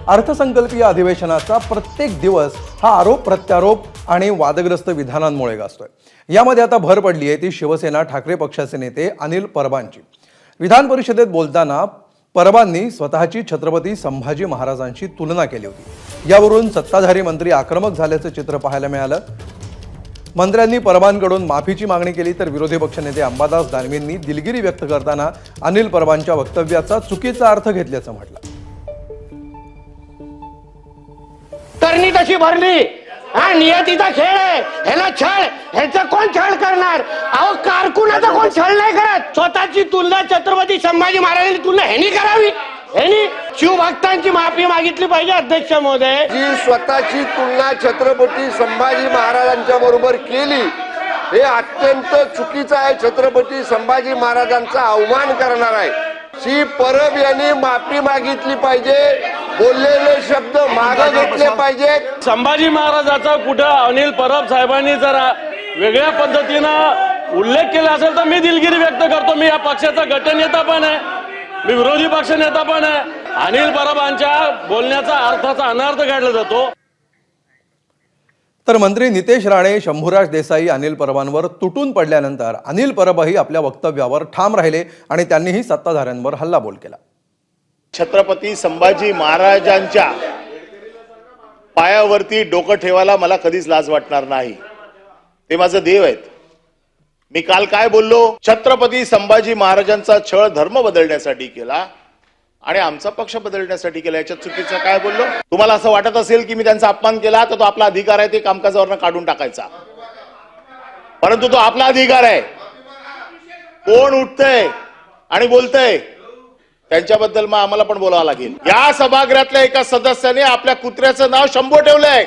अर्थसंकल्पीय अधिवेशनाचा प्रत्येक दिवस हा आरोप प्रत्यारोप आणि वादग्रस्त विधानांमुळे गाजतोय। यामध्ये आता भर पडली आहे ती शिवसेना ठाकरे पक्षाचे नेते अनिल परबांची। विधान परिषदेत बोलताना परबांनी स्वतःची छत्रपती संभाजी महाराजांची तुलना केली होती। यावरून सत्ताधारी मंत्री आक्रमक झाल्याचं चित्र पाहायला मिळालं। मंत्र्यांनी परबांकडून माफीची मागणी केली तर विरोधी पक्षनेते अंबादास दानवेंनी दिलगिरी व्यक्त करताना अनिल परबांच्या वक्तव्याचा चुकीचा अर्थ घेतल्याचं म्हटलं। करणी कशी भरली हा नियतीचा खेळ आहे, ह्याला छळ ह्याचा कोण छळ करणार? अहो कारकुनाचा कोण छळ नाही करत। स्वतःची तुलना छत्रपती संभाजी महाराजांची तुलना ह्यानी करावी, ह्यानी शिवभक्तांची माफी मागितली पाहिजे। अध्यक्ष महोदय, जी स्वतःची तुलना छत्रपती संभाजी महाराजांच्या बरोबर केली हे अत्यंत चुकीचं आहे। छत्रपती संभाजी महाराजांचा अवमान करणार आहे। श्री परब यांनी माफी मागितली पाहिजे, बोललेले शब्द मागे घेतले पाहिजेत। संभाजी महाराजाचा कुठं अनिल परब साहेबांनी जरा वेगळ्या पद्धतीनं उल्लेख केला असेल तर मी दिलगिरी व्यक्त करतो। मी या पक्षाचा गटनेता पण आहे, मी विरोधी पक्ष नेता पण आहे। अनिल परबांच्या बोलण्याचा अर्थाचा अनर्थ काढला जातो। तर मंत्री नितेश राणे, शंभूराज देसाई अनिल परबांवर तुटून पडल्यानंतर अनिल परबही आपल्या वक्तव्यावर ठाम राहिले आणि त्यांनीही सत्ताधाऱ्यांवर हल्लाबोल केला। छत्रपती संभाजी महाराजांच्या पायावरती डोकं ठेवायला मला कधीच लाज वाटणार नाही। ते माझं देव आहेत। मी काल काय बोललो? छत्रपती संभाजी महाराजांचा छळ धर्म बदलण्यासाठी केला आणि आमचा पक्ष बदलण्यासाठी केला। याच्यात चुकीचं काय बोललो? तुम्हाला असं वाटत असेल की मी त्यांचा अपमान केला तर तो आपला अधिकार आहे ते कामकाजावरनं काढून टाकायचा, परंतु तो आपला अधिकार आहे। कोण उठतंय आणि बोलतंय त्यांच्याबद्दल मग आम्हाला पण बोलावं लागेल। या सभागृहातल्या एका सदस्याने आपल्या कुत्र्याचं नाव शंभू ठेवलंय,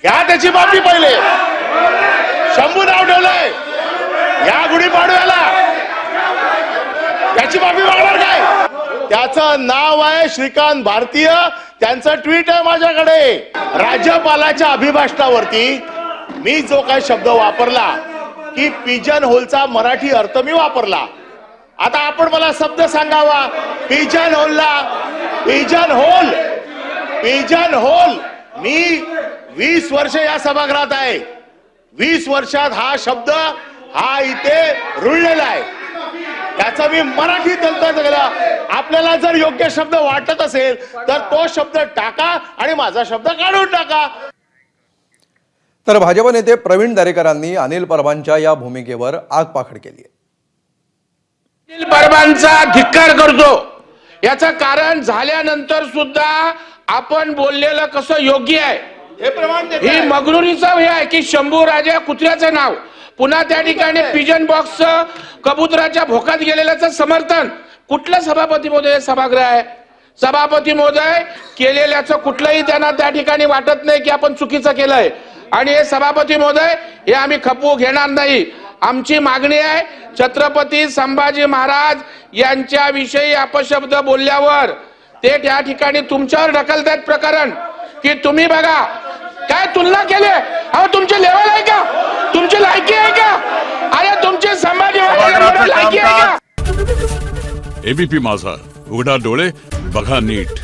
घ्या त्याची माफी। पहिले शंभू नाव ठेवलंय, या गुढीपाडव्याला त्याची माफी मागणार काय? त्याचं नाव आहे श्रीकांत भारतीय, त्यांचं ट्विट आहे माझ्याकडे। राज्यपालाच्या अभिभाषणावरती मी जो काही शब्द वापरला की पिजन होलचा मराठी अर्थ मी वापरला, आता आपण मला शब्द सांगावा। पिजन होलला, पिजन होल, पिजन होल। मी 20 वर्ष या सभागृहात आहे, 20 वर्षात हा शब्द हा इथे रुळलेला आहे, त्याचा मी मराठीत अर्थ केला। आपल्याला जर योग्य शब्द वाटत असेल तर तो शब्द टाका आणि माझा शब्द काढून टाका। तर भाजप नेते प्रवीण दरेकरांनी अनिल परबांच्या या भूमिकेवर आगपाखड केली आहे। अनिल परबांचा धिक्कार करतो। याचं कारण झाल्यानंतर सुद्धा आपण बोललेलं कसं योग्य आहे हे प्रमाण देतं। ही मगरुरीचं हे आहे की शंभू राजा कुत्र्याचं नाव, पुन्हा त्या ठिकाणी पिजन बॉक्स कबुतराच्या भोकात गेलेल्याचं समर्थन। कुठलं सभापती महोदय सभागृह आहे? सभापती महोदय केलेल्याचं कुठलंही त्यांना त्या ठिकाणी वाटत नाही की आपण चुकीचं केलंय, आणि हे सभापती महोदय हे आम्ही खपवू घेणार नाही। आमची मागणी आहे, छत्रपती संभाजी महाराज यांच्या विषयी अपशब्द बोलल्यावर ते त्या ठिकाणी तुमच्यावर ढकलतात प्रकरण की तुम्ही बघा काय तुलना केली। अहो तुमची लेवल आहे का? तुमची लायकी आहे का? अरे तुमची संभाजी महाराज लायकी आहे का? एबीपी माझा, उघडा डोळे बघा नीट।